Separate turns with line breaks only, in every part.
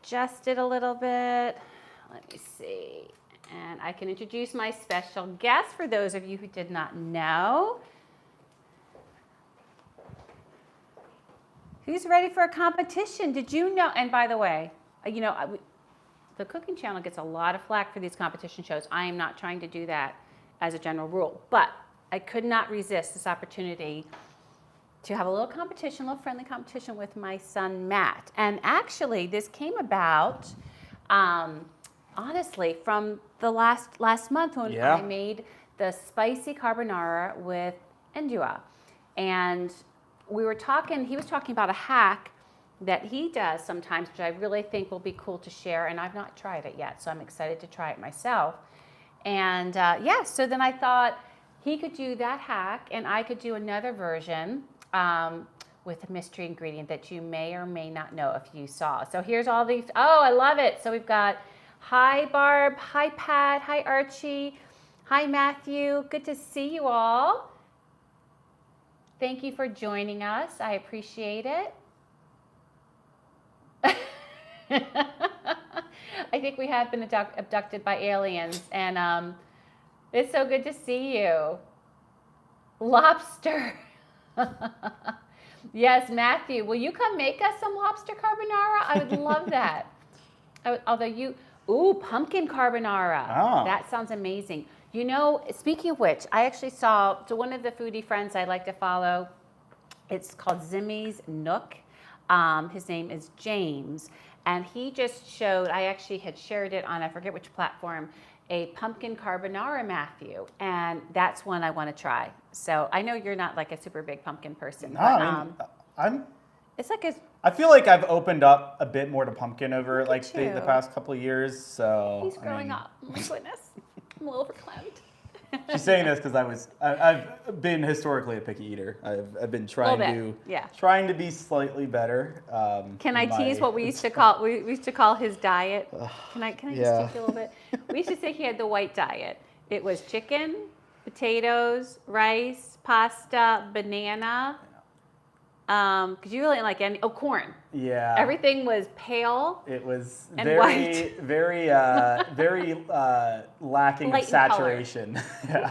adjust it a little bit. Let me see. And I can introduce my special guest for those of you who did not know. Who's ready for a competition? Did you know? And by the way, you know, the cooking channel gets a lot of flack for these competition shows. I am not trying to do that as a general rule, but I could not resist this opportunity to have a little competition, a little friendly competition with my son, Matt. And actually, this came about, honestly, from the last month when I made the spicy carbonara with Endua. And we were talking, he was talking about a hack that he does sometimes, which I really think will be cool to share. And I've not tried it yet, so I'm excited to try it myself. And so then I thought he could do that hack and I could do another version with a mystery ingredient that you may or may not know if you saw. So here's all these. Oh, I love it. So we've got, hi Barb, hi Pat, hi Archie, hi Matthew. Good to see you all. Thank you for joining us. I appreciate it. I think we have been abducted by aliens, and it's so good to see you. Lobster. Yes, Matthew, will you come make us some lobster carbonara? I would love that. Pumpkin carbonara.
Oh.
That sounds amazing. You know, speaking of which, I actually saw, so one of the foodie friends I like to follow, it's called Zimmy's Nook. His name is James, and he just showed, I actually had shared it on, I forget which platform, a pumpkin carbonara, Matthew, and that's one I want to try. So I know you're not like a super big pumpkin person.
No,
but,
I mean,
it's like a...
I feel like I've opened up a bit more to pumpkin over
Look
like
at
the past couple of years. So
He's growing up. Oh my goodness. I'm a little overwhelmed.
She's saying this because I've been historically a picky eater. I've been trying to be slightly better.
Can I tease what we used to call his diet? Can I just tease you a little bit? We used to say he had the white diet. It was chicken, potatoes, rice, pasta, banana. Because you really like corn. Yeah. Everything was pale.
It was
and
very,
white.
very lacking in saturation.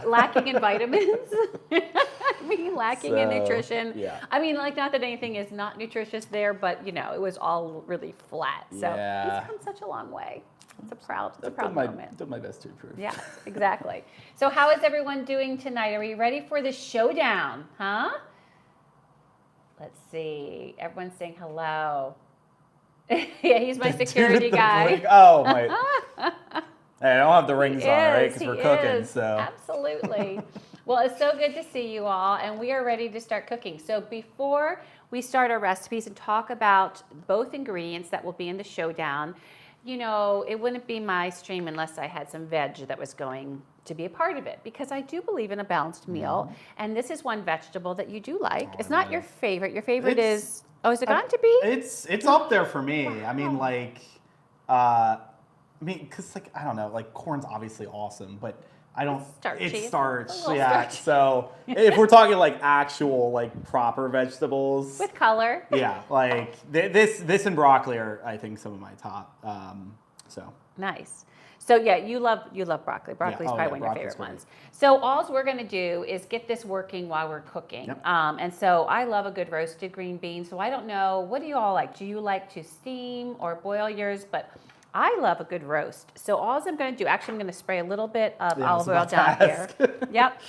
Lacking in vitamins. Lacking in nutrition.
Yeah.
I mean, like, not that anything is not nutritious there, but you know, it was all really flat. So he's come such a long way. It's a proud moment.
Did my best to improve.
Yeah, exactly. So how is everyone doing tonight? Are we ready for the showdown? Huh? Let's see. Everyone's saying hello. Yeah, he's my security guy.
Oh, my. Hey, I don't have the rings on, right? Because we're cooking, so.
Absolutely. Well, it's so good to see you all, and we are ready to start cooking. So before we start our recipes and talk about both ingredients that will be in the showdown, you know, it wouldn't be my stream unless I had some veg that was going to be a part of it, because I do believe in a balanced meal, and this is one vegetable that you do like. It's not your favorite. Your favorite is it going to be?
It's up there for me. Wow. I mean, like, because like I don't know, like corn's obviously awesome, but I don't. It's starch. Yeah. So if we're talking like actual like proper vegetables
with color.
Yeah, like this and broccoli are, I think, some of my top. So
nice. So yeah, you love broccoli. Broccoli's probably one of your favorite ones. So all we're going to do is get this working while we're cooking. Yep. And so I love a good roasted green bean. So I don't know, what do you all like? Do you like to steam or boil yours? But I love a good roast. So all I'm going to do, actually I'm going to spray a little bit of olive oil down here. Yep.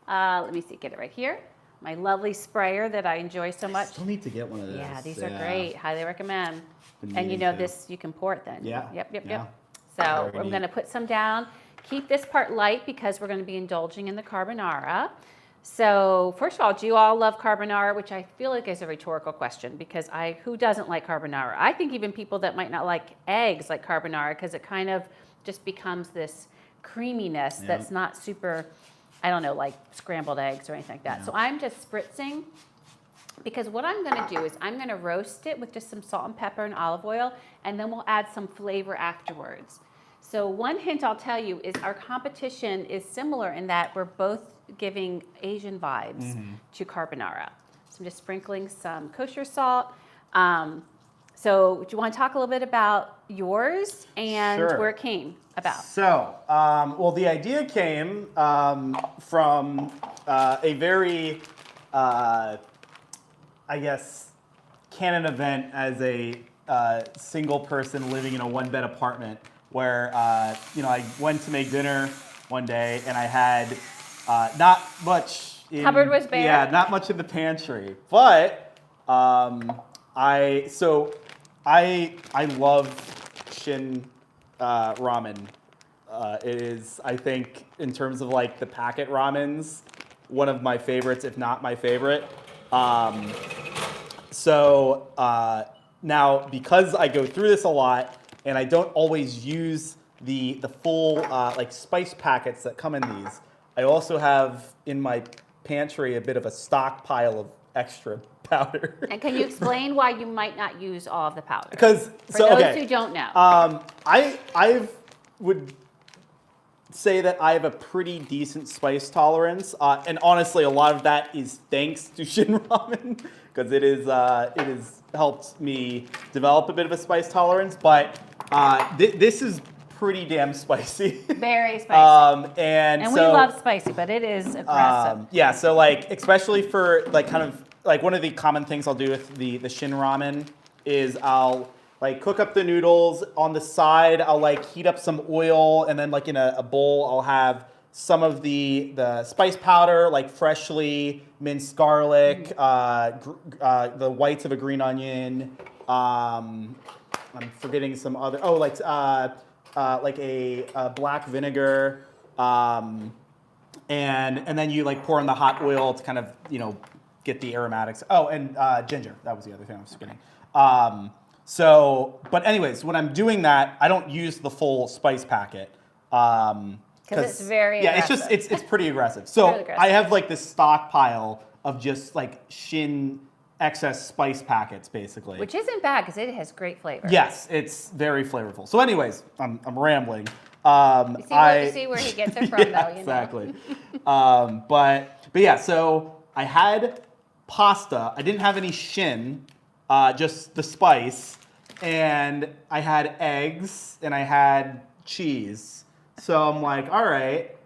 Let me see, get it right here. My lovely sprayer that I enjoy so much.
I still need to get one of those.
Yeah, these are great. Highly recommend. And you know this, you can pour it then.
Yeah.
Yep. So I'm going to put some down. Keep this part light because we're going to be indulging in the carbonara. So first of all, do you all love carbonara? Which I feel like is a rhetorical question, because who doesn't like carbonara? I think even people that might not like eggs like carbonara, because it kind of just becomes this creaminess that's not super, I don't know, like scrambled eggs or anything like that. So I'm just spritzing, because what I'm going to do is I'm going to roast it with just some salt and pepper and olive oil, and then we'll add some flavor afterwards. So one hint I'll tell you is our competition is similar in that we're both giving Asian vibes to carbonara. So I'm just sprinkling some kosher salt, So do you want to talk a little bit about yours and
Sure.
where it came about?
So, well, the idea came from a very, I guess, canon event as a single person living in a one-bed apartment where, I went to make dinner one day and I had not much in...
Cupboard was bare?
Yeah, not much in the pantry. But I love SHIN ramen. It is, I think, in terms of like the packet ramens, one of my favorites, if not my favorite. Now, because I go through this a lot, and I don't always use the full like spice packets that come in these, I also have in my pantry a bit of a stockpile of extra powder.
And can you explain why you might not use all of the powder?
Because
for those who don't know,
I would say that I have a pretty decent spice tolerance, and honestly, a lot of that is thanks to SHIN Ramen, because it has helped me develop a bit of a spice tolerance. But this is pretty damn spicy.
Very spicy.
And
we love spicy, but it is aggressive.
Yeah, so like especially for like kind of like one of the common things I'll do with the SHIN Ramen is I'll like cook up the noodles. On the side, I'll like heat up some oil, and then like in a bowl, I'll have some of the spice powder, like freshly minced garlic, the whites of a green onion. I'm forgetting some other. Oh, like a black vinegar, and then you like pour in the hot oil to kind of get the aromatics. Oh, and ginger. That was the other thing I was forgetting. But anyways, when I'm doing that, I don't use the full spice packet.
Because it's very aggressive.
It's pretty aggressive. So I have like this stockpile of just like SHIN excess spice packets, basically.
Which isn't bad because it has great flavor.
Yes, it's very flavorful. So anyways, I'm rambling.
You see where he gets it from,
yeah,
though.
Exactly. But yeah, so I had pasta. I didn't have any SHIN, just the spice. And I had eggs and I had cheese. So I'm like, all right,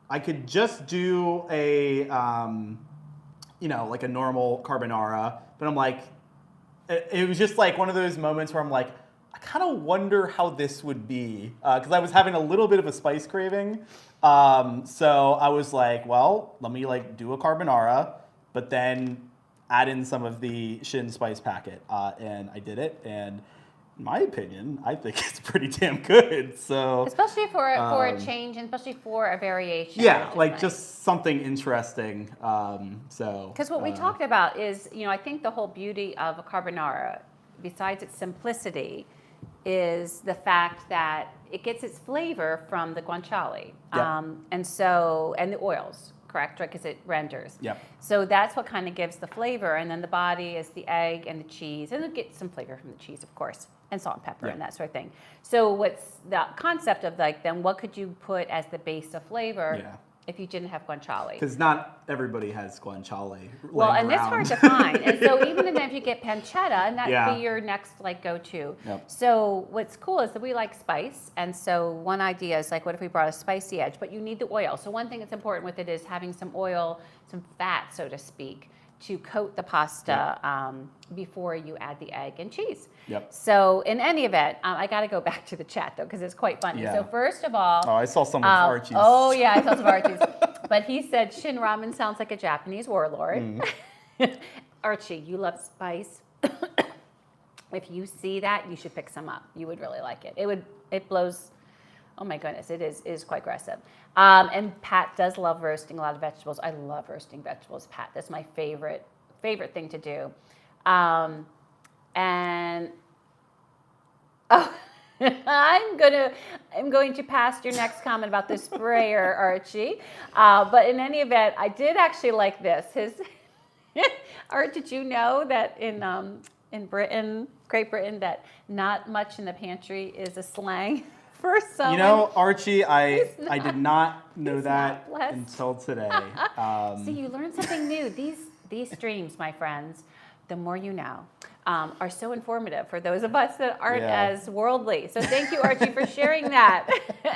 I could just do a, like a normal carbonara. But I'm like, it was just like one of those moments where I'm like, I kind of wonder how this would be. Because I was having a little bit of a spice craving. So I was like, well, let me like do a carbonara, but then add in some of the SHIN spice packet. And I did it. And in my opinion, I think it's pretty damn good. So
especially for a change, and especially for a variation.
Yeah, like nice. Just something interesting.
Because what we talked about is, I think the whole beauty of a carbonara, besides its simplicity, is the fact that it gets its flavor from the guanciale, and the oils. Correct, right? Because it renders.
Yep.
So that's what kind of gives the flavor, and then the body is the egg and the cheese, and it gets some flavor from the cheese, of course, and salt and pepper and that sort of thing. So what's the concept of like then what could you put as the base of flavor if you didn't have guanciale?
Because not everybody has guanciale.
Well, and it's hard to find, and so even if you get pancetta, and that would be your next like go-to.
Yep.
So what's cool is that we like spice, and so one idea is like, what if we brought a spicy edge? But you need the oil. So one thing that's important with it is having some oil, some fat, so to speak, to coat the pasta before you add the egg and cheese.
Yep.
So in any event, I got to go back to the chat though because it's quite funny.
Yeah.
So first of all,
I saw some of Archie's.
Oh yeah, I saw some of Archie's. But he said SHIN Ramen sounds like a Japanese warlord. Archie, you love spice. If you see that, you should pick some up. You would really like it. It blows. Oh my goodness, it is quite aggressive. And Pat does love roasting a lot of vegetables. I love roasting vegetables, Pat. That's my favorite thing to do. I'm going to pass your next comment about the sprayer, Archie. But in any event, I did actually like this. Art, did you know that in Britain, Great Britain, that not much in the pantry is a slang? For someone,
Archie, I did not know that until today.
See, you learn something new. These streams, my friends, the more you know. are so informative for those of us that aren't as worldly. So thank you, Archie, for sharing that.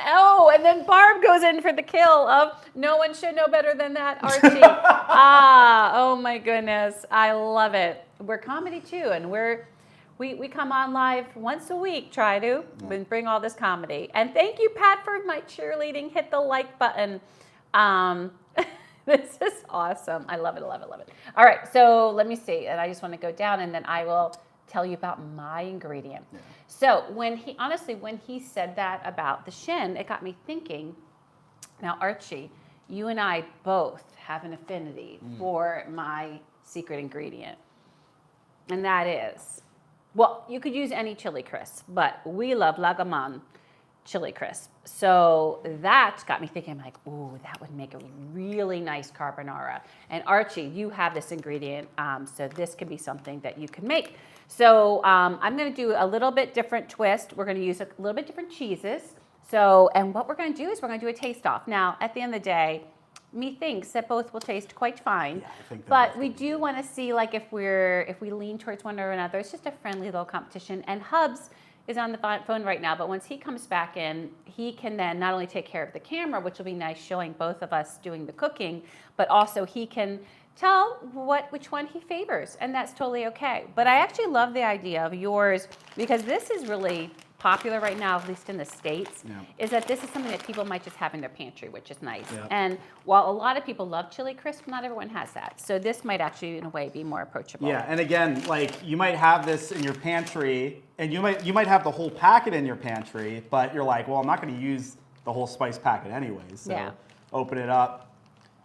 Oh, and then Barb goes in for the kill of no one should know better than that, Archie. Oh my goodness. I love it. We're comedy too, and we come on live once a week, try to, and bring all this comedy. And thank you, Pat, for my cheerleading. Hit the like button. This is awesome. I love it, love it, love it. All right, so let me see. And I just want to go down, and then I will tell you about my ingredient. Yeah. So when he said that about the SHIN, it got me thinking, now, Archie, you and I both have an affinity for my secret ingredient. And that is, well, you could use any chili crisp, but we love Lagaman chili crisp. So that got me thinking, I'm like, ooh, that would make a really nice carbonara. And Archie, you have this ingredient, so this could be something that you could make. So I'm gonna do a little bit different twist. We're gonna use a little bit different cheeses. So, and what we're gonna do is we're gonna do a taste off. Now, at the end of the day, methinks that both will taste quite fine, but we do want to see like if we lean towards one or another. It's just a friendly little competition. And Hubs is on the phone right now, but once he comes back in, he can then not only take care of the camera, which will be nice showing both of us doing the cooking, but also he can tell which one he favors, and that's totally okay. But I actually love the idea of yours because this is really popular right now, at least in the States, is that this is something that people might just have in their pantry, which is nice. And while a lot of people love chili crisp, not everyone has that. So this might actually, in a way, be more approachable.
Yeah, and again, like you might have this in your pantry, and you might have the whole packet in your pantry, but you're like, well, I'm not going to use the whole spice packet anyways. So open it up,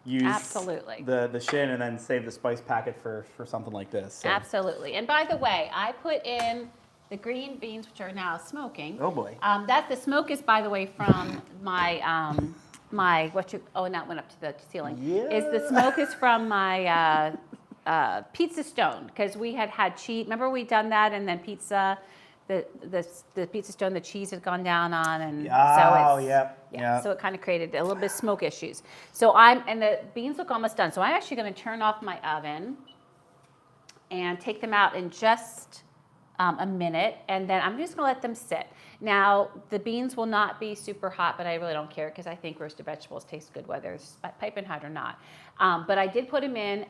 use the SHIN, and then save the spice packet for something like this. So.
Absolutely. And by the way, I put in the green beans, which are now smoking.
Oh boy.
The smoke is, by the way, from my now it went up to the ceiling.
Yeah.
The smoke is from my pizza stone, because we had cheese. Remember we done that, and then pizza, the pizza stone, the cheese had gone down on, and so it kind of created a little bit of smoke issues. So and the beans look almost done. So I'm actually going to turn off my oven and take them out in just a minute, and then I'm just going to let them sit. Now, the beans will not be super hot, but I really don't care because I think roasted vegetables taste good whether it's piping hot or not. But I did put them in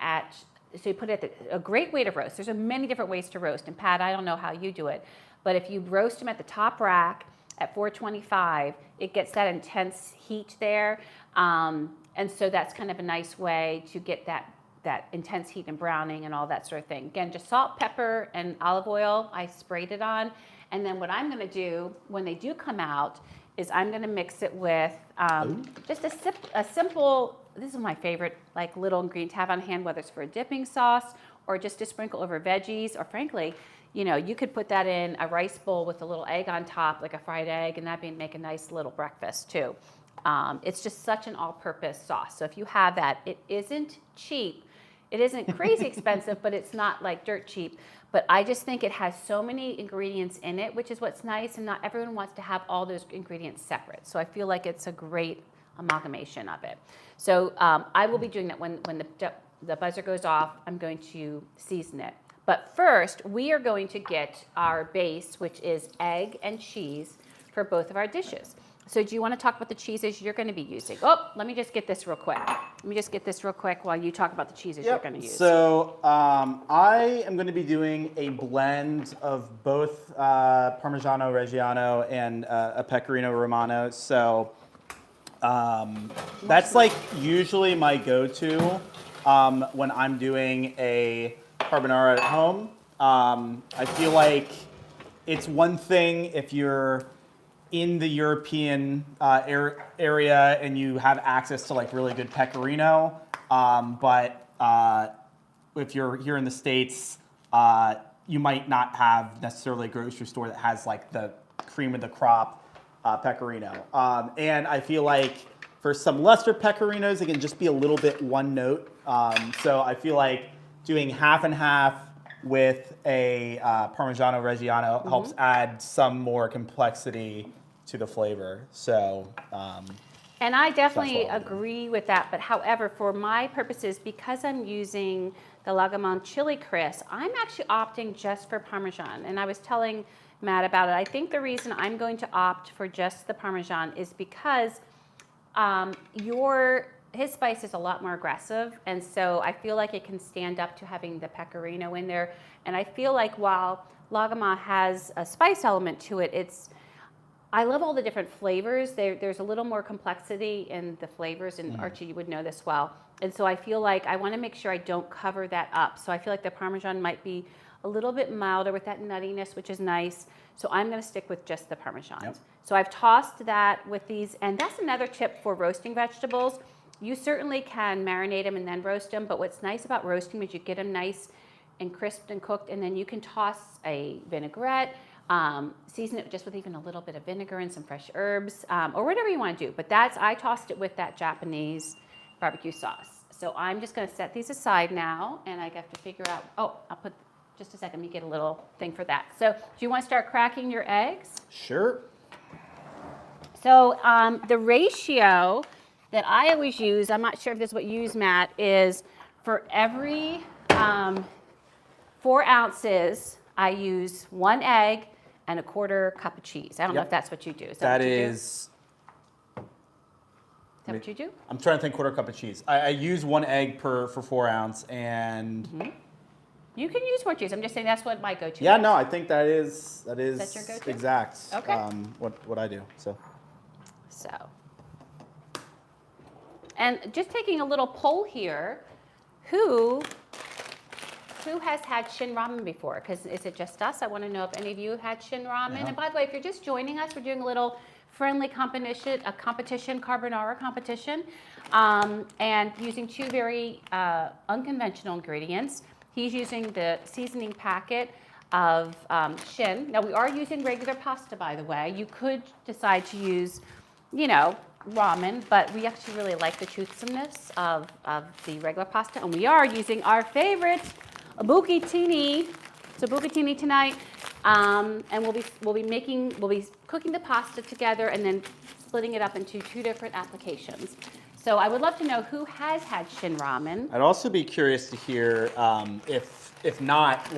so you put it at a great way to roast. There's many different ways to roast, and Pat, I don't know how you do it, but if you roast them at the top rack at 425, it gets that intense heat there, and so that's kind of a nice way to get that intense heat and browning and all that sort of thing. Again, just salt, pepper, and olive oil. I sprayed it on. And then what I'm going to do when they do come out is I'm going to mix it with just a simple, this is my favorite, like little ingredient to have on hand, whether it's for a dipping sauce or just to sprinkle over veggies, or frankly, you could put that in a rice bowl with a little egg on top, like a fried egg, and that'd make a nice little breakfast too. It's just such an all-purpose sauce. So if you have that, it isn't cheap. It isn't crazy expensive, but it's not like dirt cheap. But I just think it has so many ingredients in it, which is what's nice, and not everyone wants to have all those ingredients separate. So I feel like it's a great amalgamation of it. So I will be doing that when the buzzer goes off. I'm going to season it. But first, we are going to get our base, which is egg and cheese for both of our dishes. So do you want to talk about the cheeses you're going to be using? Oh, let me just get this real quick. While you talk about the cheeses you're going to use.
So I am going to be doing a blend of both Parmigiano Reggiano and a Pecorino Romano. So that's like usually my go-to when I'm doing a carbonara at home. I feel like it's one thing if you're in the European area and you have access to like really good Pecorino, but if you're here in the States, you might not have necessarily a grocery store that has like the cream of the crop Pecorino. And I feel like for some lesser Pecorinos, it can just be a little bit one note. So I feel like doing half and half with a Parmigiano Reggiano helps add some more complexity to the flavor. So
And I definitely
what I'll do.
agree with that. But however, for my purposes, because I'm using the Lagomon chili crisp, I'm actually opting just for Parmesan. And I was telling Matt about it. I think the reason I'm going to opt for just the Parmesan is because his spice is a lot more aggressive. And so I feel like it can stand up to having the Pecorino in there. And I feel like while Lagomon has a spice element to it, I love all the different flavors. There's a little more complexity in the flavors, and Archie, you would know this well. And so I feel like I want to make sure I don't cover that up. So I feel like the Parmesan might be a little bit milder with that nuttiness, which is nice. So I'm going to stick with just the Parmesan.
Yep.
So I've tossed that with these, and that's another tip for roasting vegetables. You certainly can marinate them and then roast them, but what's nice about roasting is you get them nice and crisped and cooked, and then you can toss a vinaigrette, season it just with even a little bit of vinegar and some fresh herbs, or whatever you want to do. But I tossed it with that Japanese barbecue sauce. So I'm just going to set these aside now, and I have to figure out, I'll put, just a second, let me get a little thing for that. So do you want to start cracking your eggs?
Sure.
So the ratio that I always use, I'm not sure if this is what you use, Matt, is for every 4 ounces, I use 1 egg and a 1/4 cup of cheese. I don't know if that's what you do. Is that what you do? Is that what you do?
I'm trying to think 1/4 cup of cheese. I use 1 egg for 4 ounce, and
You can use more cheese. I'm just saying that's what my go-to
yeah,
is.
no, I think that is
That's your go-to?
exact.
Okay.
What I do. So
and just taking a little poll here, who has had SHIN Ramen before? Because is it just us? I want to know if any of you had SHIN Ramen.
Yeah.
And by the way, if you're just joining us, we're doing a little friendly competition, Carbonara competition, and using 2 very unconventional ingredients. He's using the seasoning packet of SHIN. Now, we are using regular pasta, by the way. You could decide to use, ramen, but we actually really like the truthsomeness of the regular pasta. And we are using our favorite, bucatini. So bucatini tonight, and we'll be cooking the pasta together and then splitting it up into 2 different applications. So I would love to know who has had SHIN Ramen.
I'd also be curious to hear if not,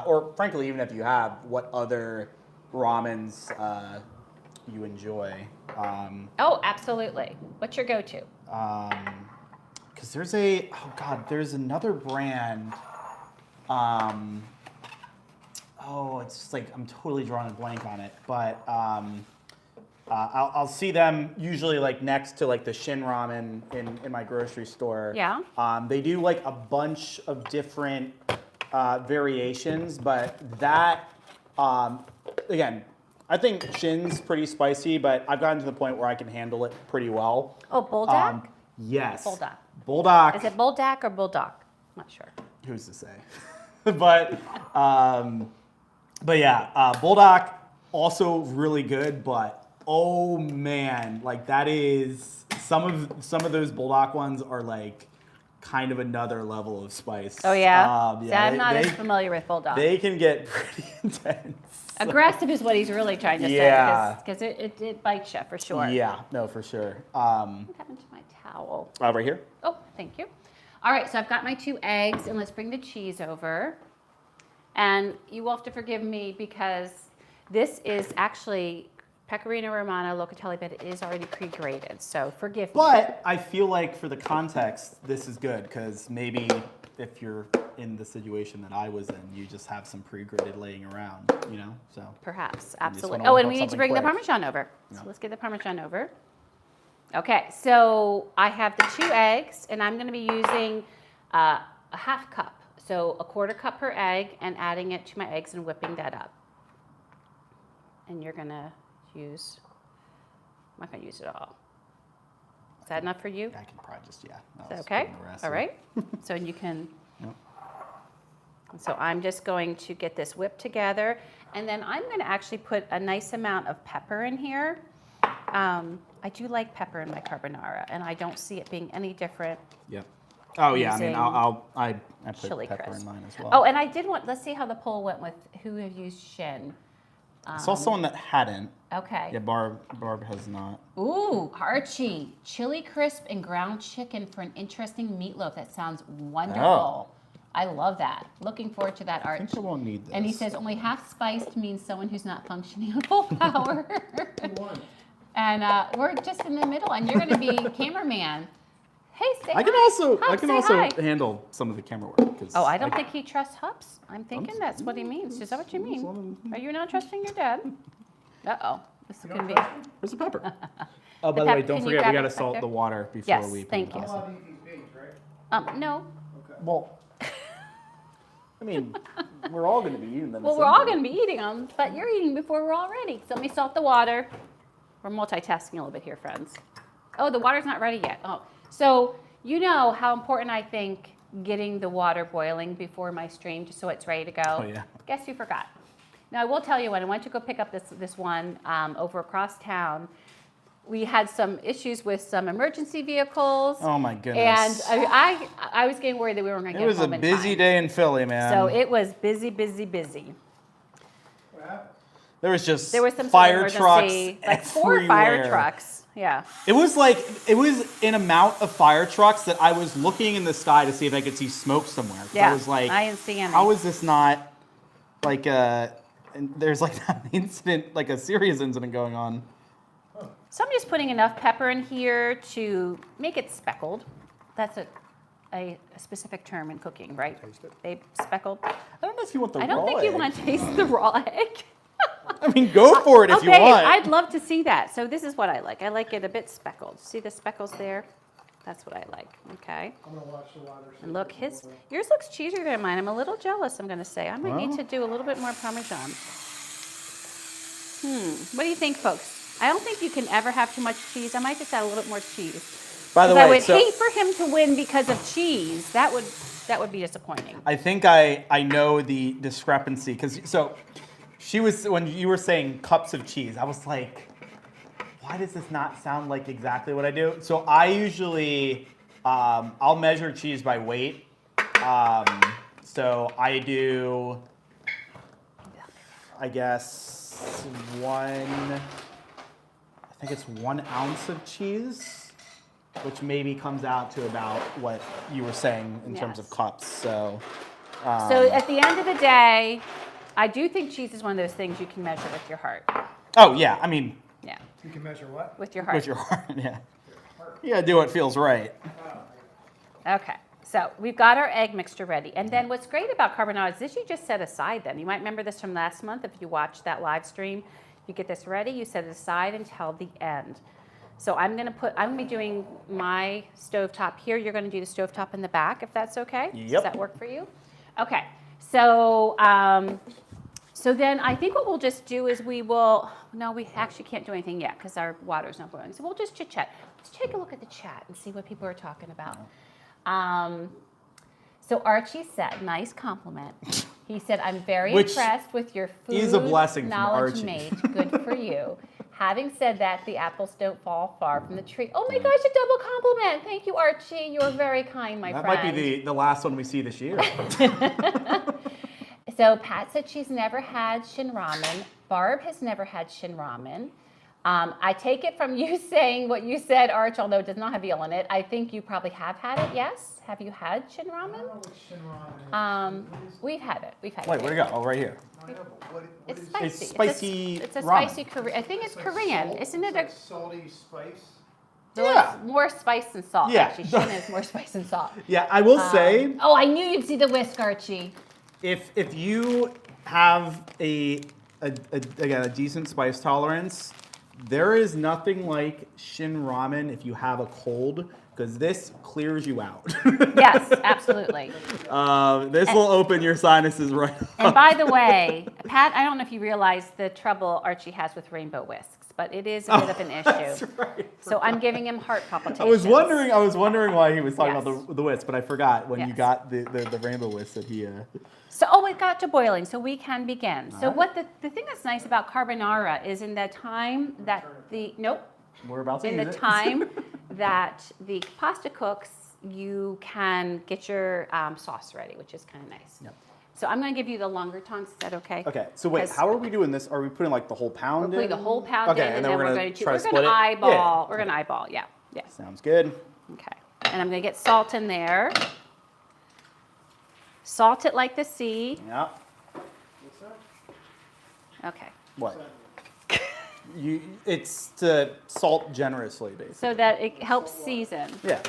or frankly, even if you have, what other ramens you enjoy.
Oh, absolutely. What's your go-to?
Because there's another brand. It's just like I'm totally drawing a blank on it, but I'll see them usually next to the SHIN Ramen in my grocery store.
Yeah.
They do a bunch of different variations, but that again, I think SHIN's pretty spicy, but I've gotten to the point where I can handle it pretty well.
Oh, Buldak?
Yes.
Buldak.
Buldak.
Is it Buldak or Bulldog? I'm not sure.
Who's to say? but yeah, Buldak also really good, but oh man, that is some of those Buldak ones are kind of another level of spice.
Oh yeah.
Yeah,
See, I'm not as familiar with Bulldog.
They can get pretty intense.
Aggressive is what he's really trying to
Yeah.
say, because it bites you for sure.
Yeah, no, for sure.
What happened to my towel?
Right here.
Oh, thank you. All right, so I've got my 2 eggs, and let's bring the cheese over. And you will have to forgive me because this is actually Pecorino Romano Locatelli, but it is already pre-grated, so forgive me.
But I feel like for the context, this is good because maybe if you're in the situation that I was in, you just have some pre-grated laying around, so.
Perhaps,
You just
absolutely.
wanna
Oh,
whip
and
up
we need to
something
bring the
quick.
Parmesan over.
Yeah.
So let's get the Parmesan over. Okay, so I have the 2 eggs, and I'm going to be using a 1/2 cup. So a 1/4 cup per egg, and adding it to my eggs and whipping that up. And you're going to use, I'm not going to use it all. Is that enough for you?
I can probably just, yeah.
Is that okay? All right. So you can,
Yep.
so I'm just going to get this whipped together, and then I'm going to actually put a nice amount of pepper in here. I do like pepper in my carbonara, and I don't see it being any different.
Yep. Oh yeah, I mean,
Using
I put
chili
pepper
crisp.
in mine as well.
Oh, and I did want, let's see how the poll went with who have used SHIN.
I saw someone that hadn't.
Okay.
Yeah, Barb has not.
Ooh, Archie, chili crisp and ground chicken for an interesting meatloaf. That sounds wonderful.
Oh.
I love that. Looking forward to that, Arch.
I think I won't need this.
And he says only half spiced means someone who's not functioning on full power. And we're just in the middle, and you're going to be cameraman. Hey, say
I can
hi.
also
Hup, say
also
hi.
handle some of the camera work.
Oh, I don't think he trusts Hups. I'm thinking that's what he means. Is that what you mean? Are you not trusting your dad? Uh-oh. This is going to be...
Where's the pepper? Oh, by the way, don't forget we got to salt the water before we put
thank
it
you.
on.
No.
Well, I mean, we're all going to be eating them.
Well, we're all going to be eating them, but you're eating before we're all ready. So let me salt the water. We're multitasking a little bit here, friends. Oh, the water's not ready yet. Oh, so you know how important I think getting the water boiling before my stream, just so it's ready to go.
Oh, yeah.
Guess you forgot. Now, I will tell you when I went to go pick up this one over across town, we had some issues with some emergency vehicles.
Oh, my goodness.
And I was getting worried that we weren't going to get home in time.
It was a busy day in Philly, man.
So it was busy, busy, busy.
There was just
some
fire
sort of
trucks
like 4 fire
everywhere.
trucks. Yeah.
It was an amount of fire trucks that I was looking in the sky to see if I could see smoke somewhere.
Yeah.
I was like,
I didn't see any.
how is this not like and there's like that incident, like a serious incident going on.
So I'm just putting enough pepper in here to make it speckled. That's a specific term in cooking, right? They speckled.
I don't know if you want the raw
I don't think you want to taste the raw egg.
I mean, go for it if you want.
I'd love to see that. So this is what I like. I like it a bit speckled. See the speckles there? That's what I like. Okay.
I'm gonna watch the water.
And look, yours looks cheesier than mine. I'm a little jealous, I'm going to say. I might need to do a little bit more Parmesan. What do you think, folks? I don't think you can ever have too much cheese. I might just add a little bit more cheese.
By the way,
I would hate for him to win because of cheese. That would be disappointing.
I think I know the discrepancy because when you were saying cups of cheese, I was like, why does this not sound like exactly what I do? So I usually I'll measure cheese by weight. So I do, I guess I think it's 1 ounce of cheese, which maybe comes out to about what you were saying in terms of cups. So
at the end of the day, I do think cheese is one of those things you can measure with your heart.
Oh yeah, I mean.
Yeah.
You can measure what?
With your heart.
With your heart, yeah. You gotta do what feels right.
Okay. So we've got our egg mixture ready. And then what's great about carbonara is this you just set aside then. You might remember this from last month if you watched that live stream. You get this ready, you set it aside until the end. So I'm gonna be doing my stovetop here. You're gonna do the stovetop in the back, if that's okay?
Yep.
Does that work for you? Okay. So so then I think what we'll just do is we actually can't do anything yet because our water's not boiling. So we'll just chit chat. Let's take a look at the chat and see what people are talking about. So Archie said, nice compliment. He said, I'm very impressed with your food
is a blessing from
knowledge,
Archie.
mate. Good for you. Having said that, the apples don't fall far from the tree. Oh my gosh, a double compliment. Thank you, Archie. You're very kind, my friend.
That might be the last one we see this year.
So Pat said she's never had SHIN Ramen. Barb has never had SHIN Ramen. I take it from you saying what you said, Arch, although it does not have eel in it. I think you probably have had it, yes? Have you had SHIN Ramen?
I don't know what SHIN Ramen is.
We've had it.
Wait, where'd it go? Oh, right here.
I know, but what
It's
is it?
spicy.
It's spicy
It's a
ramen.
spicy Korean. I think it's
like
Korean.
salt?
Isn't
It's
it
like salty spice?
Yeah.
It's more spice than salt,
Yeah.
actually. SHIN is more spice than salt.
Yeah, I will say,
Oh, I knew you'd see the whisk, Archie.
if you have again a decent spice tolerance, there is nothing like SHIN Ramen if you have a cold, because this clears you out.
Yes, absolutely.
This will open your sinuses right up.
And by the way, Pat, I don't know if you realize the trouble Archie has with rainbow whisks, but it is a bit of an issue.
That's right.
So I'm giving him heart palpitations.
I was wondering why he was talking about the whisk, but I forgot when you
Yes.
got the rainbow whisk that he.
So, it got to boiling, so we can begin. So what the thing that's nice about carbonara is in the time that
We're about to
in
use
the
it.
time that the pasta cooks, you can get your sauce ready, which is kind of nice.
Yep.
So I'm going to give you the longer tongs. Is that okay?
Okay. So wait,
'Cause
how are we doing this? Are we putting like the whole
we're
pound in?
putting the whole pound
Okay,
in, and then we're going to
try to split it?
eyeball.
Yeah.
We're going to eyeball. Yeah. Yeah.
Sounds good.
Okay. And I'm going to get salt in there. Salt it like the sea.
Yeah.
Okay.
What? It's to salt generously, basically.
So that it helps season.
Yeah.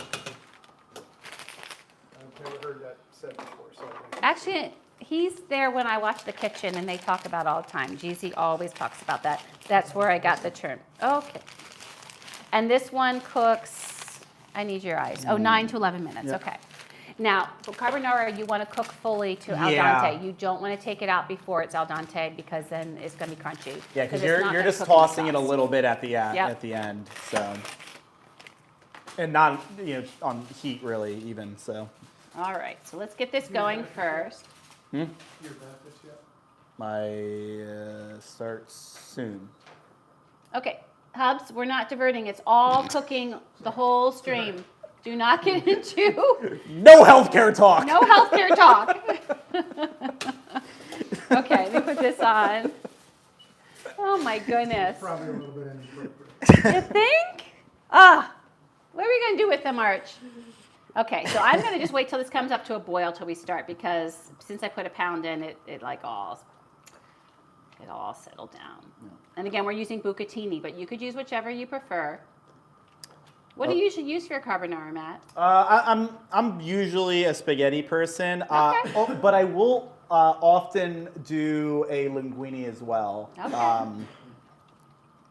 I've never heard that said before. So
Actually, he's there when I watch the kitchen, and they talk about it all the time. GZ always talks about that. That's where I got the term. Okay. And this one cooks, I need your eyes. Oh, 9 to 11 minutes.
Yep.
Okay. Now, for carbonara, you want to cook fully to al
Yeah.
dente. You don't want to take it out before it's al dente because then it's going to be crunchy.
Yeah, because
it's
you're
not gonna
just
cook in the
tossing it a
sauce.
little bit at the
Yep.
end, so, and not on heat really even, so.
All right, so let's get this going first.
your benefits yet?
My starts soon.
Okay, Hubs, we're not diverting. It's all cooking the whole stream. Do not get into
No healthcare talk.
no healthcare talk. Okay, let me put this on. Oh my goodness.
Probably a little bit inappropriate.
You think? Ah, what are we going to do with them, Arch? Okay, so I'm going to just wait till this comes up to a boil till we start because since I put a pound in, it all settled down. And again, we're using bucatini, but you could use whichever you prefer. What do you usually use for your carbonara, Matt?
I'm usually a spaghetti person,
Okay.
but I will often do a linguine as well.
Okay.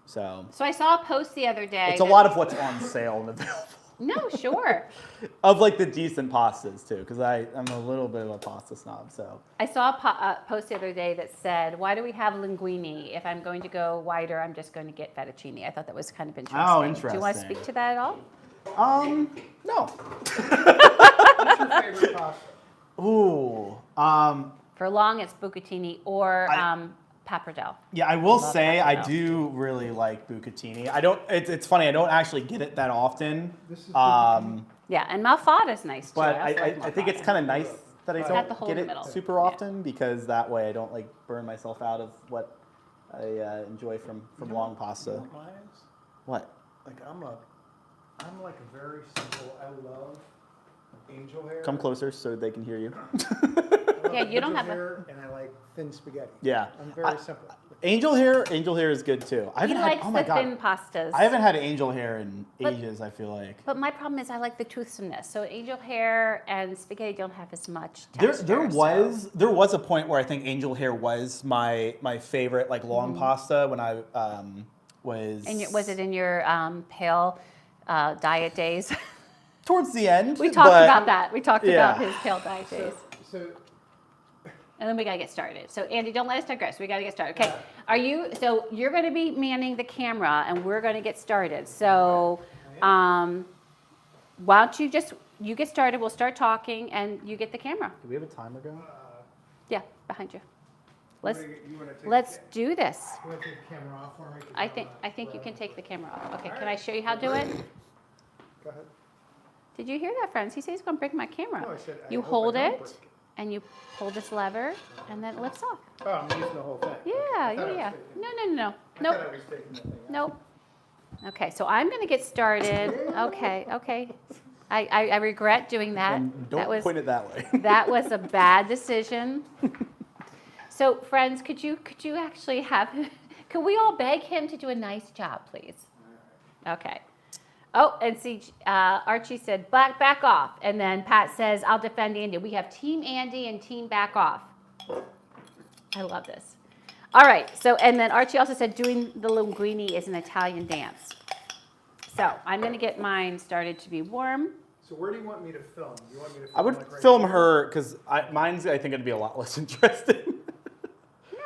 So
So I saw a post the other day.
it's a lot of what's on sale and available.
No, sure.
Of like the decent pastas too, because I'm a little bit of a pasta snob. So
I saw a post the other day that said, "Why do we have linguine? If I'm going to go wider, I'm just going to get fettuccine." I thought that was kind of interesting.
Oh,
Do you want to
interesting.
speak to that at all?
No.
What's your favorite pasta?
Ooh.
For long, it's bucatini or pappardelle.
Yeah, I will
Love
say I
pappardelle.
do really like bucatini. I don't. It's funny. I don't actually get it that often.
This is
Yeah, and malfata is nice too.
But
I also like
I think it's
malfata.
kind of nice that I
got the
don't
hole
get
in the
it
middle.
super
Yeah.
often because that way I don't like burn myself out of what I enjoy from long pasta.
Mine is
What?
like I'm like a very simple. I love angel hair.
Come closer so they can hear you.
I love
Yeah, you don't
angel
have a-
hair, and I like thin spaghetti.
Yeah.
I'm very simple.
Angel hair is good too. I
He
haven't had.
likes
Oh my
the
god.
thin pastas.
I haven't had angel hair in
But-
ages. I feel like.
But my problem is I like the toothsomeness. So angel hair and spaghetti don't have as much
There
texture.
was a point where I think angel hair was my favorite like long pasta when I was.
And was it in your pale diet days?
towards the end?
We talked
but-
about that. We talked
Yeah.
about his pale diet days.
So
And then we gotta get started. So Andy, don't let us digress. We gotta get started. Okay. So you're gonna be manning the camera and we're gonna get started. So why don't you get started, we'll start talking and you get the camera.
Do we have a timer going?
Yeah, behind you.
you wanna take
Let's do this.
You want to take the camera off for me? 'Cause
I think you can take the camera off. Okay, can I show you how to do it?
Go ahead.
Did you hear that, friends? He said he's gonna break my camera.
No, I said, I
You
hope I
hold
don't
it
break it.
and you pull this lever and then it lifts off.
Oh, I'm using the whole thing.
Yeah,
I thought I was
yeah.
taking-
No.
I
Nope.
thought I was taking the thing out.
Nope. Okay, so I'm going to get started. Okay. I regret doing that.
And don't
that was
point it that way.
that was a bad decision. So, friends, could you actually have? Could we all beg him to do a nice job, please? Okay. Oh, and see, Archie said back off, and then Pat says I'll defend Andy. We have Team Andy and Team Back Off. I love this. All right, so, and then Archie also said doing the linguine is an Italian dance. So I'm going to get mine started to be warm.
So where do you want me to film? Do you want me to film
I would
like right
film
here?
her because mine's I think it'd be a lot less interesting.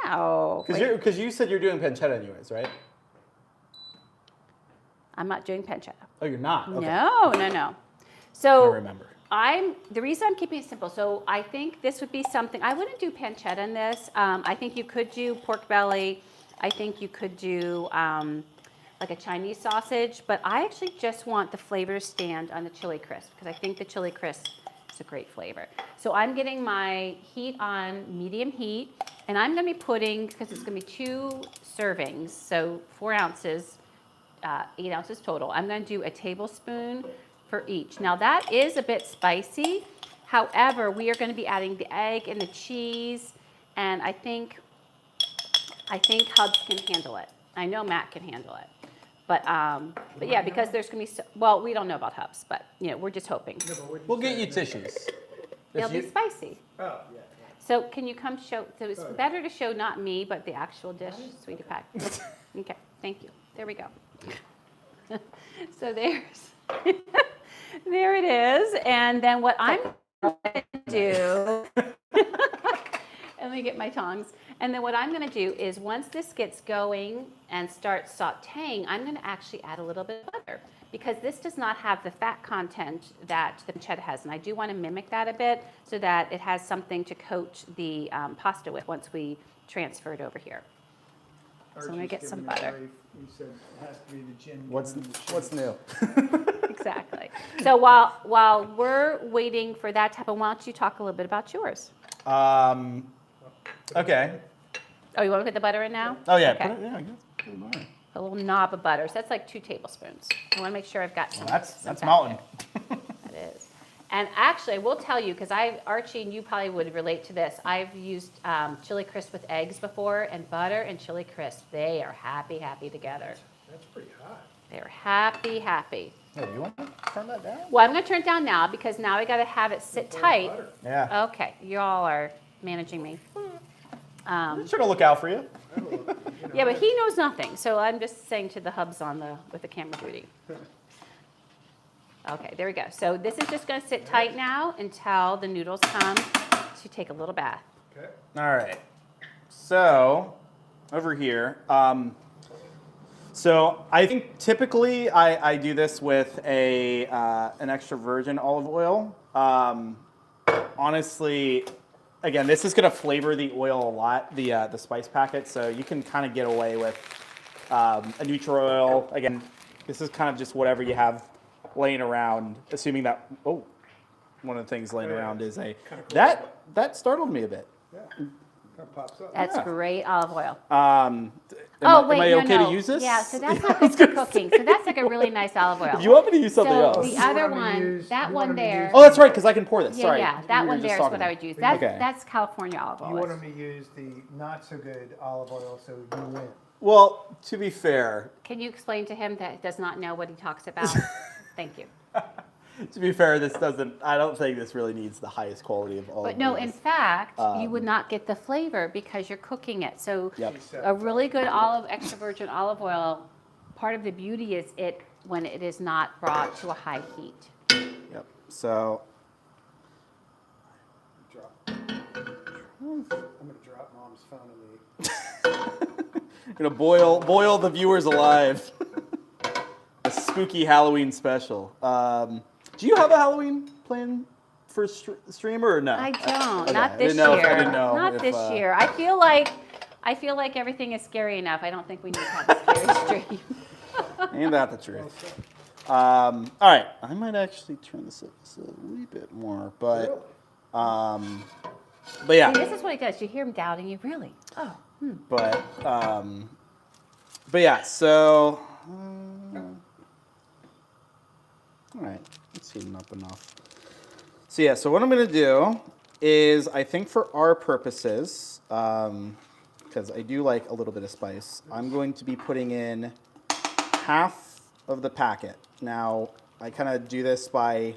No. wait,
Because you said you're doing pancetta anyways, right?
I'm not doing pancetta.
Oh, you're not. Okay.
No.
I
So
remember.
the reason I'm keeping it simple, so I think this would be something, I wouldn't do pancetta in this. I think you could do pork belly. I think you could do like a Chinese sausage, but I actually just want the flavor to stand on the chili crisp because I think the chili crisp It's a great flavor. So I'm getting my heat on medium heat, and I'm going to be putting, because it's going to be 2 servings, so 4 ounces, 8 ounces total. I'm going to do a tablespoon for each. Now that is a bit spicy. However, we are going to be adding the egg and the cheese, and I think Hubs can handle it. I know Matt can handle it. But yeah, because there's going to be, well, we don't know about Hubs, but we're just hoping.
We'll get you tissues.
It'll be spicy.
Oh, yeah.
So can you come show, so it's better to show not me, but the actual dish, sweetie pie. Okay, thank you. There we go. So there it is. And then what I'm going to do, let me get my tongs. And then what I'm going to do is once this gets going and starts sauteing, I'm going to actually add a little bit of butter because this does not have the fat content that the pancetta has. And I do want to mimic that a bit so that it has something to coat the pasta with once we transfer it over here. So I'm going to get some butter.
You said it has to be the gin.
What's new?
Exactly. So while we're waiting for that to happen, why don't you talk a little bit about yours?
Okay.
Oh, you want to put the butter in now?
Oh yeah.
Okay.
Put it, yeah. I guess. Put it on.
A little knob of butter. So that's like 2 tablespoons. I want to make sure I've got some.
Well,
some
that's
fat
mountain.
there. That is. And actually, I will tell you, because Archie, and you probably would relate to this, I've used chili crisp with eggs before, and butter and chili crisp, they are happy, happy together.
That's pretty hot.
They're happy, happy.
Hey, do you want to turn that down?
Well, I'm going to turn it down now because now I got to have it sit tight.
Yeah.
Okay, you all are managing me.
I'm sure to look out for you.
Yeah, but he knows nothing, so I'm just saying to the Hubs with the camera duty. Okay, there we go. So this is just going to sit tight now until the noodles come to take a little bath.
Okay.
All right. So over here, so I think typically I do this with an extra virgin olive oil. Honestly, again, this is going to flavor the oil a lot, the spice packet. So you can kind of get away with a neutral oil. Again, this is kind of just whatever you have laying around, assuming that one of the things laying around is that startled me a bit.
Yeah. Kind of pops up.
That's great olive oil.
Am I okay
no.
to use this?
Yeah, so that's not good for cooking. So that's like a really nice olive oil.
You want me to use something
So
else?
the other one, that one there.
Oh, that's right, because I can pour this.
Yeah,
Sorry.
yeah, that
We were
one
just
there is what
talking.
I would use.
Okay.
That's California olive
You
oil.
want them to use the not so good olive oil so you win.
Well, to be fair,
Can you explain to him that does not know what he talks about? Thank you.
I don't think this really needs the highest quality of olive
But no, in
oils.
fact, you would not get the flavor because you're cooking it. So
Yep.
a really good extra virgin olive oil, part of the beauty is when it is not brought to a high heat.
Yep. So,
I'm gonna drop Mom's phone on me.
I'm gonna boil the viewers alive. A spooky Halloween special. Do you have a Halloween plan for streamer or no?
I don't.
Okay.
Not this
I
year.
didn't know
Not
if,
this year. I feel like everything is scary enough. I don't think we need to have a scary stream.
Ain't that the truth? All right, I might actually turn this up a wee bit more, but yeah.
See, this is what he does. You hear him doubting you, really? Oh.
But yeah. So, all right, let's heating up enough. So yeah, so what I'm gonna do is, I think for our purposes, because I do like a little bit of spice, I'm going to be putting in half of the packet. Now, I kind of do this by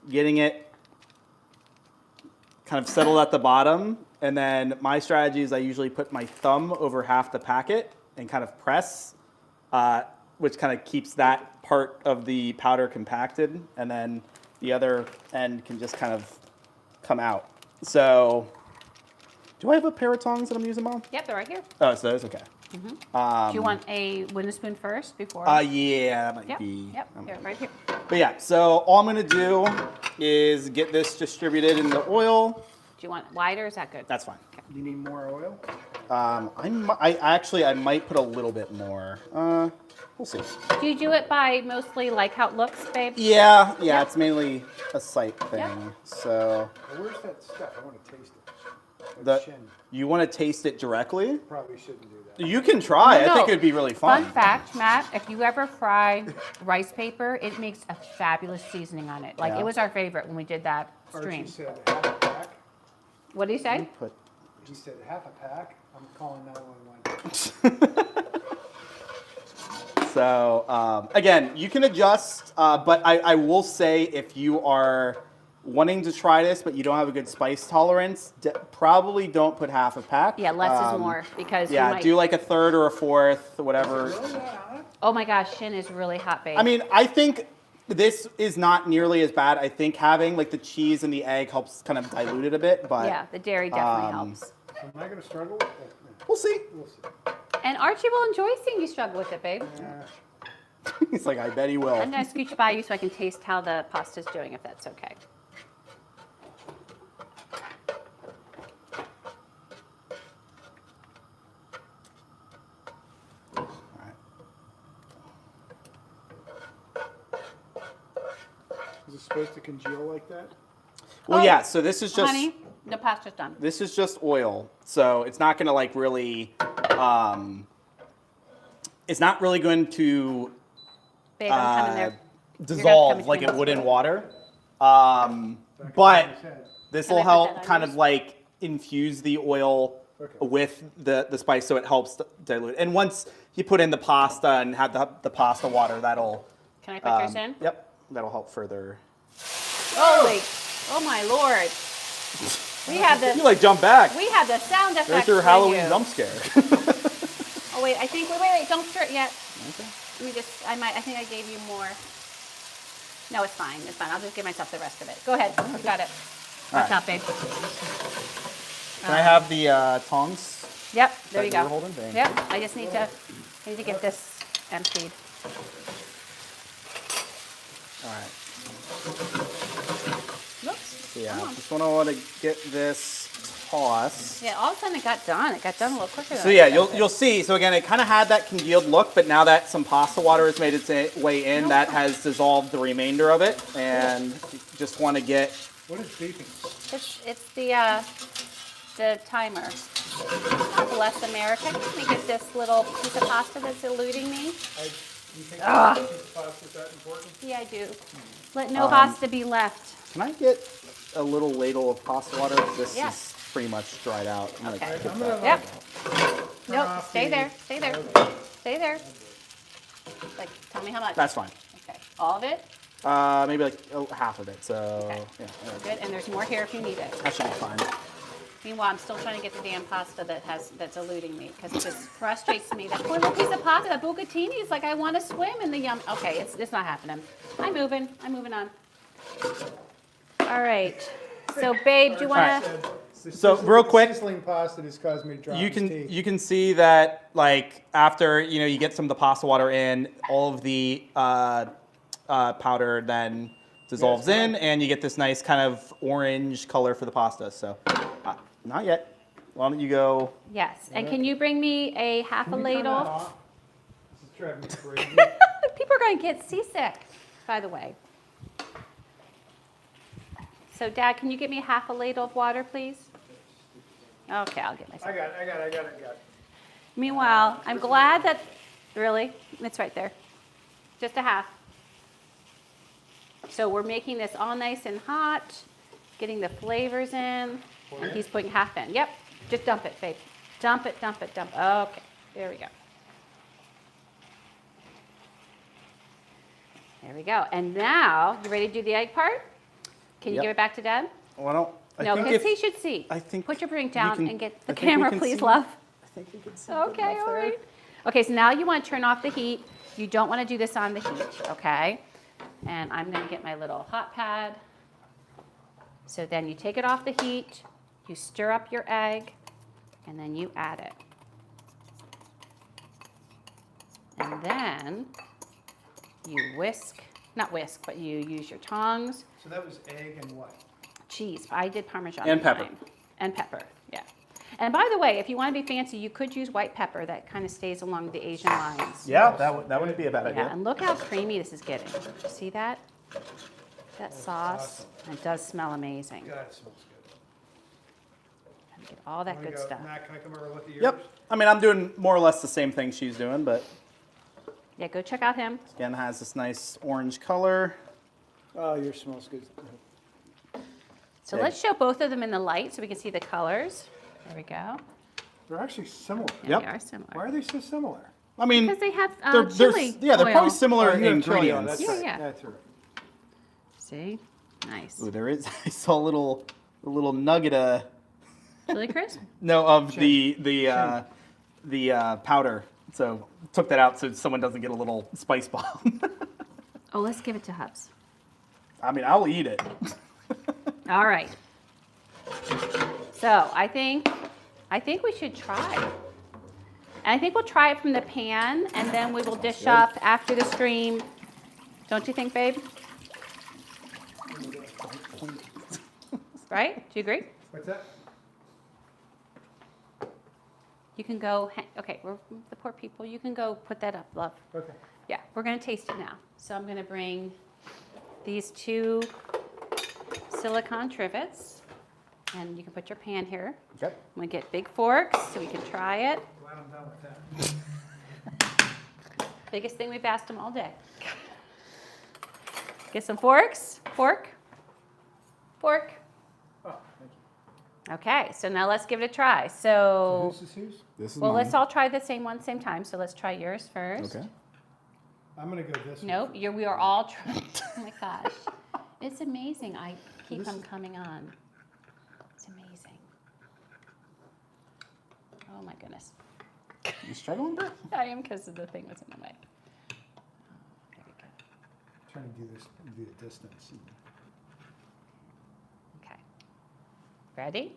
getting it kind of settled at the bottom, and then my strategy is I usually put my thumb over half the packet and kind of press, which kind of keeps that part of the powder compacted, and then the other end can just kind of come out. So, do I have a pair of tongs that I'm using, Mom?
Yep, they're right here.
Oh, so that's okay.
Do you want a wooden spoon first before?
Yeah, that might
Yep.
be.
Yep. Here, right here.
But yeah, so all I'm gonna do is get this distributed in the oil.
Do you want wider? Is that good?
That's fine.
You need more oil?
I might put a little bit more. We'll see.
Do you do it by mostly like how it looks, babe?
Yeah,
Yep.
it's mainly a sight thing.
Yep.
So.
Where's that stuff? I want to taste it.
The,
Like shin.
you want to taste it directly?
Probably shouldn't do that.
You can try.
No.
I think it would be really fun.
Fun fact, Matt, if you ever fry rice paper, it makes a fabulous seasoning on it. Like,
Yeah.
it was our favorite when we did that
Archie
stream.
said half a pack.
What do you say?
He said half a pack. I'm calling 911.
So, again, you can adjust, but I will say if you are wanting to try this, but you don't have a good spice tolerance, probably don't put half a pack.
Yeah, less is more because you
Yeah,
might...
do like a third or a fourth, whatever.
Oh my gosh, Shin is really hot, babe.
I mean, I think this is not nearly as bad. I think having like the cheese and the egg helps kind of dilute it a bit, but
yeah, the dairy definitely helps.
Am I going to struggle with it?
we'll see.
We'll see.
And Archie will enjoy seeing you struggle with it, babe.
He's like, I bet he will.
I'm going to scooch by you so I can taste how the pasta's doing, if that's okay.
Is it supposed to congeal like that?
Well,
Oh,
yeah. So this is just
Honey, the pasta's done.
this is just oil, so it's not gonna like really. It's not really going to
Babe, I'm coming there.
dissolve like it would in water. But this
Can
will
I put that
help
on
kind
yours?
of like infuse the oil
Okay.
with the spice, so it helps dilute. And once you put in the pasta and have the pasta water, that'll.
Can I put yours in?
Yep, that'll help further.
Holy, oh my lord. We have
You
the
like jump back.
we have the sound effects
There's your
for
Halloween
you.
jump scare.
Oh wait, I think wait, don't stir it yet.
Okay.
Let me just I think I gave you more. No, it's fine. It's fine. I'll just give myself the rest of it. Go ahead. You got it.
All
Watch
right.
out, babe.
Can I have the tongs?
Yep, there
that
you
you were
go.
holding? Thank
Yep, I just need to get this emptied.
All right.
Whoops.
So yeah,
Come on.
just want to get this toss.
Yeah, all of a sudden it got done. It got done a little quicker than
So
I
yeah,
expected.
you'll see. So again, it kind of had that congealed look, but now that some pasta water has made its way in, that has dissolved the remainder of it, and you just want to get.
What is beeping?
It's the timer. God bless America. Let me get this little piece of pasta that's eluding me.
You think
Ugh.
this pasta is that important?
Yeah, I do. Let no pasta be left.
Can I get a little ladle of pasta water? This
Yeah.
is pretty much dried out. I'm gonna
Okay.
get
I'm
that.
gonna
Yep.
turn
Nope.
off
Stay
the-
there. Stay there. Stay there. Like, tell me how much.
That's fine.
Okay. All of it?
Maybe like half of it. So
Okay.
yeah,
Good. And there's more here if you need it.
that should be fine.
Meanwhile, I'm still trying to get the damn pasta that's eluding me because it just frustrates me. That poor little piece of pasta, that bucatini is like I want to swim in the yum. Okay, it's not happening. I'm moving on. All right. So, babe, do you want to?
So, real quick-
Sizzling pasta just caused me to drop
You
his
can
teeth.
you can see that like after you get some of the pasta water in, all of the powder then dissolves
Yes,
in, and you get this nice kind of orange color for the pasta. So not yet. Why don't you go?
Yes. And can you bring me a half a
Can you turn that
ladle?
off? This is driving me crazy.
People are going to get seasick, by the way. So, Dad, can you get me half a ladle of water, please? Okay, I'll get myself.
I got it.
Meanwhile, I'm glad that, really, it's right there. Just a half. So we're making this all nice and hot, getting the flavors in, and he's putting half in. Yep, just dump it, babe. Dump it. Okay, there we go. There we go. And now, you ready to do the egg part? Can you
Yep.
give it back to Dad?
Why don't?
No, because he should see.
I think
Put your drink
we
down
can-
and get
I
the
think we
camera,
can
please,
see.
love.
I think we can see.
Okay, all right. Okay, so now you want to turn off the heat. You don't want to do this on the heat, okay? And I'm going to get my little hot pad. So then you take it off the heat, you stir up your egg, and then you add it. And then you not whisk, but you use your tongs.
So that was egg and what?
Cheese. I did Parmesan.
And
this
pepper.
time. And pepper, yeah. And by the way, if you want to be fancy, you could use white pepper. That kind of stays along the Asian lines.
Yeah, that wouldn't be a bad idea.
Yeah, and look how creamy this is getting. See that? That sauce. It does smell amazing.
God, it smells good.
Get all that good stuff.
Matt, can I come over and look at yours?
Yep. I mean, I'm doing more or less the same thing she's doing, but
Yeah, go check out him.
again, has this nice orange color.
Oh, yours smells good.
So
Yeah.
let's show both of them in the light so we can see the colors. There we go.
They're actually similar.
Yeah,
Yep.
they are similar.
Why are they so similar?
I mean,
Because they have
they're
chili
yeah, they're
oil.
probably similar
Oh, you have chili on,
ingredients.
that's
Yeah,
right.
yeah.
That's right.
See? Nice.
Ooh, there is. I saw a little nugget of
Chili crisp?
the powder. So took that out so someone doesn't get a little spice bomb.
Oh, let's give it to Hubs.
I mean, I'll eat it.
All right. So I think we should try. And I think we'll try it from the pan, and then we will dish up after the stream. Don't you think, babe? Right? Do you agree?
What's that?
You can go, okay, we're the poor people. You can go put that up, love.
Okay.
Yeah, we're going to taste it now. So I'm going to bring these 2 silicone trivets, and you can put your pan here.
Okay.
I'm going to get big forks so we can try it.
Glad I'm done with that.
Biggest thing we've asked them all day. Get some forks. Fork. Fork.
Oh, thank you.
Okay, so now let's give it a try. So,
Who's this who's?
This is
well,
mine.
let's all try the same one same time. So let's try yours first.
Okay.
I'm going to go this way.
Nope, we are all trying. Oh my gosh. It's amazing. I keep them coming on. It's amazing. Oh my goodness.
You struggling, bro?
I am because the thing was in the way. There we go.
Trying to do the distance.
Okay. Ready?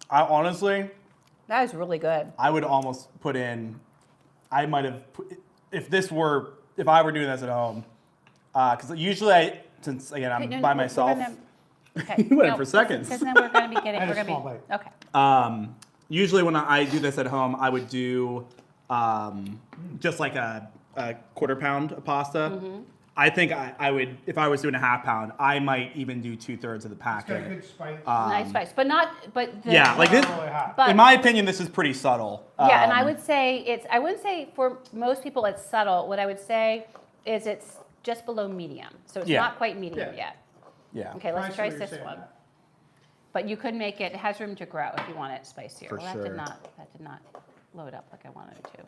I honestly,
That is really good.
I would almost put in. I might have put, if I were doing this at home, because usually since again I'm
Okay, no,
by
we're
myself.
gonna- okay.
You went in for seconds.
Because then we're going to be getting.
I had
We're
a
going
small
to be.
bite.
Okay.
Usually when I do this at home, I would do just like a quarter pound of pasta.
Mm-hmm.
I think I would, if I was doing a half pound, I might even do 2/3 of the
It's got a
packet.
good spice.
Nice spice, but not. But the,
Yeah, like this.
Not really hot.
But
In my opinion, this is pretty subtle.
yeah, and I would say it's. I wouldn't say for most people it's subtle. What I would say is it's just below medium, so it's
Yeah.
not quite medium
Yeah.
yet.
Yeah.
Okay, let's
I see
try
what you're
this
saying,
one.
Matt.
But you could make it. It has room to grow if you want it spicier.
For
well, that
sure.
did not. That did not load up like I wanted it to.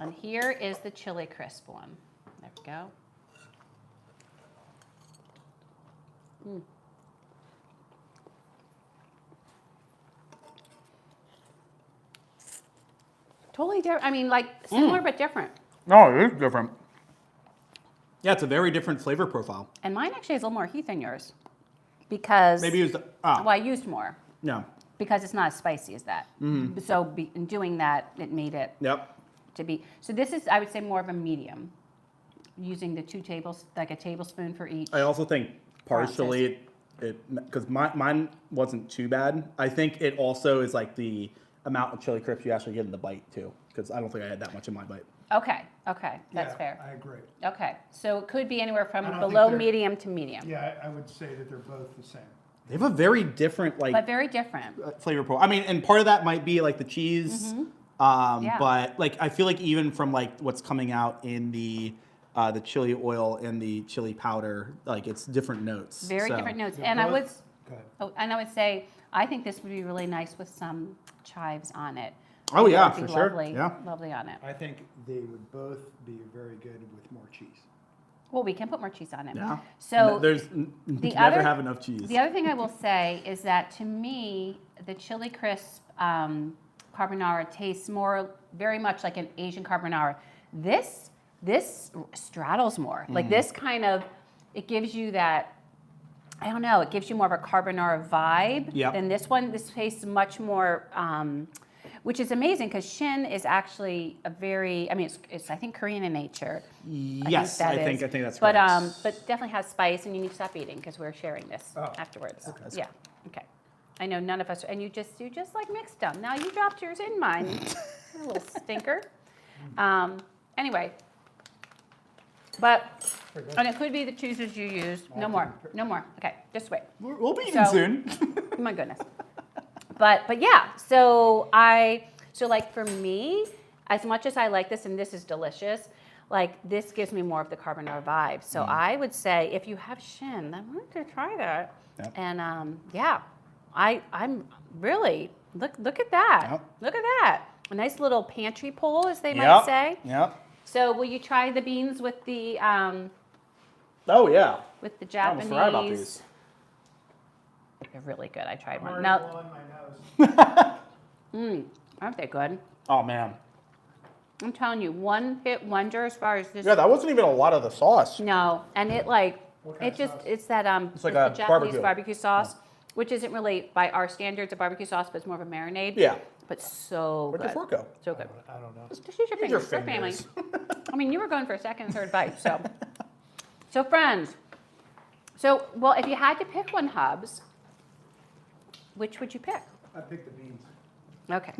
And here is the chili crisp one. There we go. Totally different. I mean, like similar but different.
No, it is different. Yeah, it's a very different flavor profile.
And mine actually has a little more heat than yours, because
Maybe it was
well, I used more
no.
because it's not as spicy as that. So in doing that, it made it
Yep.
to be. So this is, I would say, more of a medium, using the 2 tables, like a tablespoon for each.
I also think partially because mine wasn't too bad. I think it also is like the amount of chili crisp you actually get in the bite too, because I don't think I had that much in my bite.
Okay, that's
Yeah,
fair.
I agree.
Okay, so it could be anywhere from
I don't think
below
they're-
medium to medium,
Yeah, I would say that they're both the same.
They have a very different
but very different.
flavor profile. I mean, and part of that might be like the cheese,
Yeah.
but like I feel like even from like what's coming out in the chili oil and the chili powder, like it's different notes.
Very
So-
different notes.
They're
And I would,
both- Go ahead.
and I would say, I think this would be really nice with some chives on it.
Oh,
It
yeah,
would be
for sure.
lovely,
Yeah.
lovely on it.
I think they would both be very good with more cheese.
Well, we can put more cheese on it.
Yeah.
So
there's
the
never
other-
have enough cheese.
the other thing I will say is that to me, the chili crisp carbonara tastes very much like an Asian carbonara. This straddles more. Like this kind of, it gives you that, I don't know, it gives you more of a carbonara vibe
Yep.
than this one. This tastes much more, which is amazing because SHIN is actually a very, I mean, it's I think Korean in nature.
Yes, I think that's
but,
correct.
But definitely has spice, and you need to stop eating because we're sharing this
Oh,
afterwards.
okay.
Yeah, okay. I know none of us, and you just like mixed them. Now you dropped yours in mine, a little stinker. Anyway, but, and it could be the cheeses you use. No more. Okay, just wait.
We'll be eating soon.
Oh my goodness. But yeah, so like for me, as much as I like this, and this is delicious, like this gives me more of the carbonara vibe. So I would say if you have SHIN, I want to try that.
Yep.
And yeah, I'm really, look at that.
Yep.
Look at that. A nice little pantry pull, as they might say.
Yep.
So will you try the beans with the
Oh yeah.
with the
I almost
Japanese?
forgot about these.
They're really good. I tried
I'm
one.
already
Now,
blowing my nose.
aren't they good?
Oh man.
I'm telling you, one hit wonder as far as this.
Yeah, that wasn't even a lot of the sauce.
No, and it like
What kind
it
of
just
sauce?
it's that
It's like
the
a
Japanese
barbecue.
sauce, which isn't really by our standards a barbecue sauce, but it's more of a marinade.
Yeah.
But so
Where'd
good.
your fork go?
So good.
I don't know.
Just use your
Use your
fingers. We're family.
fingers.
I mean, you were going for a second and third bite, so. So friends, well, if you had to pick one, Hubs, which would you pick?
I picked the beans.
Okay.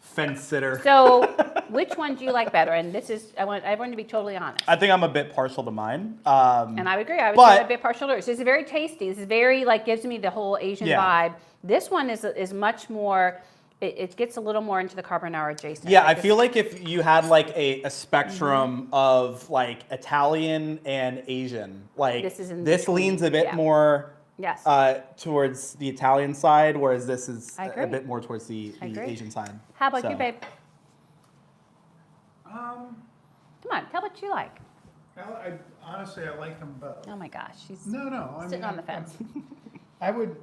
Fence sitter.
So, which one do you like better? And this is, I want everyone to be totally honest.
I think I'm a bit partial to mine.
And I would agree. I would
but-
say I'm a bit partial to yours. This is very tasty. This is very, like, gives me the whole Asian
Yeah.
vibe. This one is much more, it gets a little more into the carbonara adjacent.
Yeah, I
Like,
feel like if you had like a spectrum of like Italian and Asian, like
This is in
this
between,
leans a bit
yeah.
more
Yes.
towards the Italian side, whereas this is
I
a
agree.
bit more towards the
I agree.
Asian side.
How about
So-
you, babe?
Um,
Come on, tell what you like.
honestly, I like them both.
Oh my gosh, she's
No. I
sitting
mean,
on the fence.
I would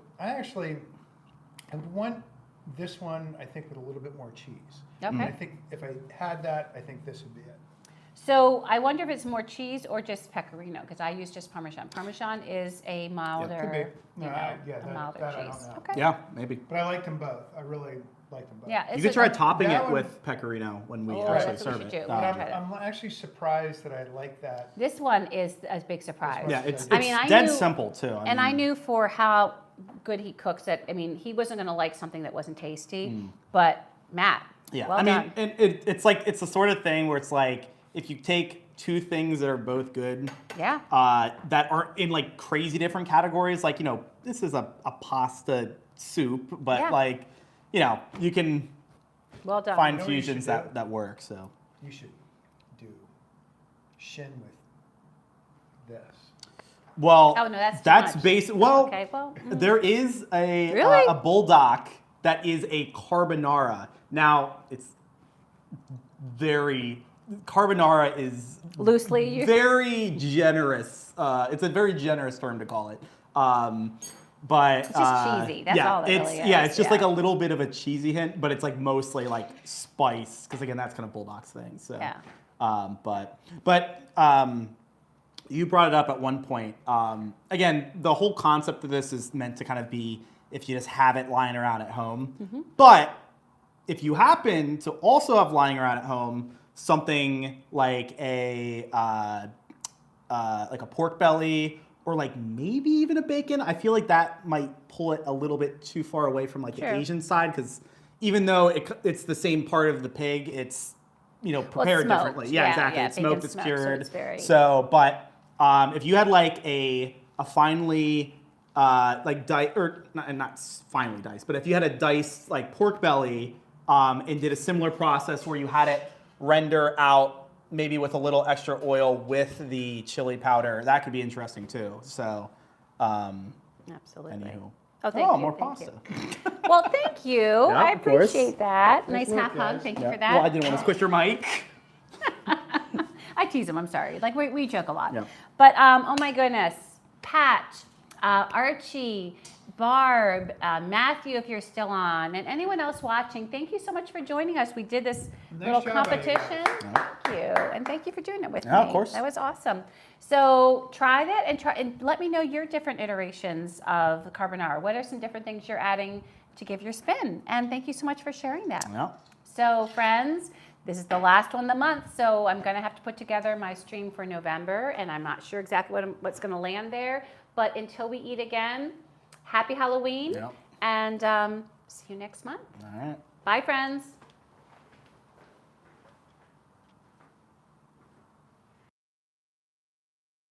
want this one, I think, with a little bit more cheese.
Okay.
And I think if I had that, I think this would be it.
So I wonder if it's more cheese or just pecorino, because I use just Parmesan. Parmesan is a milder,
Could be.
you know,
Yeah,
a
that
milder
I don't
cheese.
know.
Okay.
Yeah, maybe.
But I like them both. I really like them both.
Yeah.
You
it's
could
a-
try topping
that
it
one-
with pecorino when we
Oh,
actually
that's what we
serve
should
it.
do.
But
We'll try that.
I'm actually surprised that I like that.
This one is a big surprise.
Yeah, it's
I mean, I
dead
knew-
simple too.
And I knew for how good he cooks it, I mean, he wasn't going to like something that wasn't tasty. But Matt,
Yeah,
well
I mean,
done.
and it's like it's the sort of thing where it's like if you take two things that are both good,
Yeah.
that aren't in like crazy different categories, like this is a pasta soup, but
Yeah.
like you can
Well done.
find
know what you
fusions
should do?
that work. So
You should do SHIN with this.
well,
Oh, no, that's too
that's
much.
basic. Well,
Okay, well,
there is a
Really?
a bulldog that is a carbonara. Now it's very carbonara is
loosely used.
very generous. It's a very generous term to call it. But
It's just cheesy. That's
yeah,
all that
it's
really
yeah,
is.
it's just
Yeah.
like a little bit of a cheesy hint, but it's like mostly like spice because again, that's kind of Bulldog's thing. So,
Yeah.
but you brought it up at one point. Again, the whole concept of this is meant to kind of be if you just have it lying around at home.
Mm-hmm.
But if you happen to also have lying around at home something like a pork belly or like maybe even a bacon, I feel like that might pull it a little bit too far away from like
Sure.
the Asian side because even though it's the same part of the pig, it's prepared
smoked.
differently. Yeah,
Yeah,
exactly.
yeah,
It's smoked,
bacon's
it's
smoked, so
cured.
it's very-
But if you had like a finely not finely diced, but if you had a diced like pork belly and did a similar process where you had it render out maybe with a little extra oil with the chili powder, that could be interesting too. So,
Absolutely.
anywho.
Oh, thank you.
more
thank
pasta.
you. Well, thank you. I
of course.
appreciate that. Nice
work,
half hug.
guys.
Thank you
Yeah.
for that.
Well, I didn't want to squish your mic.
I tease him. I'm sorry. Like we joke a lot.
Yeah.
But oh my goodness, Pat, Archie, Barb, Matthew, if you're still on, and anyone else watching, thank you so much for joining us. We did this little
job out of you
competition.
guys.
Thank you, and thank you for doing it with me.
Yeah, of course.
That was awesome. So try that and let me know your different iterations of the carbonara. What are some different things you're adding to give your spin. And thank you so much for sharing that.
Yeah.
So friends, this is the last one of the month, so I'm gonna have to put together my stream for November, and I'm not sure exactly what's gonna land there, but until we eat again, happy Halloween,
Yep.
and see you next month.
All right.
Bye, friends.